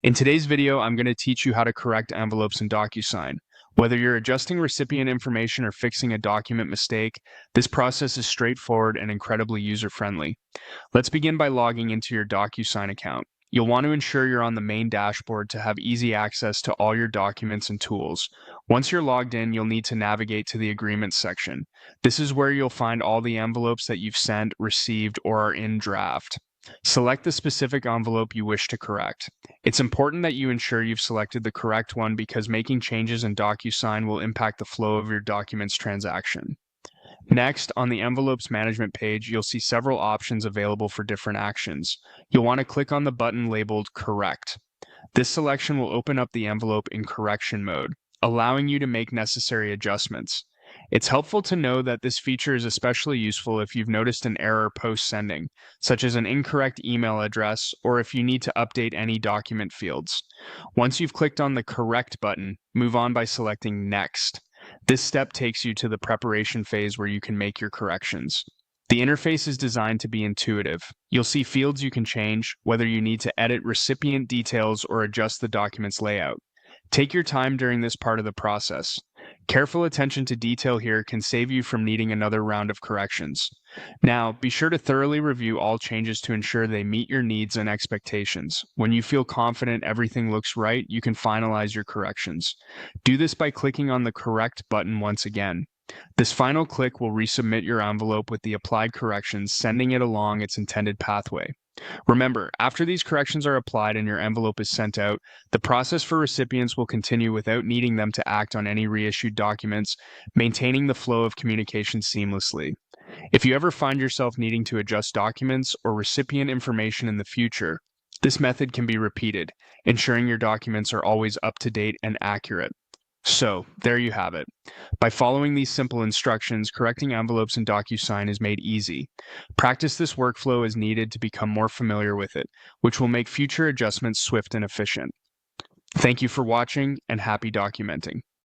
In today's video, I'm going to teach you how to correct envelopes in DocuSign. Whether you're adjusting recipient information or fixing a document mistake, this process is straightforward and incredibly user-friendly. Let's begin by logging into your DocuSign account. You'll want to ensure you're on the main dashboard to have easy access to all your documents and tools. Once you're logged in, you'll need to navigate to the Agreements section. This is where you'll find all the envelopes that you've sent, received, or are in draft. Select the specific envelope you wish to correct. It's important that you ensure you've selected the correct one because making changes in DocuSign will impact the flow of your documents transaction. Next, on the Envelopes Management page, you'll see several options available for different actions. You'll want to click on the button labeled Correct. This selection will open up the envelope in correction mode, allowing you to make necessary adjustments. It's helpful to know that this feature is especially useful if you've noticed an error post-sending, such as an incorrect email address, or if you need to update any document fields. Once you've clicked on the Correct button, move on by selecting Next. This step takes you to the preparation phase where you can make your corrections. The interface is designed to be intuitive. You'll see fields you can change, whether you need to edit recipient details or adjust the document's layout. Take your time during this part of the process. Careful attention to detail here can save you from needing another round of corrections. Now, be sure to thoroughly review all changes to ensure they meet your needs and expectations. When you feel confident everything looks right, you can finalize your corrections. Do this by clicking on the Correct button once again. This final click will resubmit your envelope with the applied corrections, sending it along its intended pathway. Remember, after these corrections are applied and your envelope is sent out, the process for recipients will continue without needing them to act on any reissued documents, maintaining the flow of communication seamlessly. If you ever find yourself needing to adjust documents or recipient information in the future, this method can be repeated, ensuring your documents are always up to date and accurate. So, there you have it. By following these simple instructions, correcting envelopes in DocuSign is made easy. Practice this workflow as needed to become more familiar with it, which will make future adjustments swift and efficient. Thank you for watching, and happy documenting.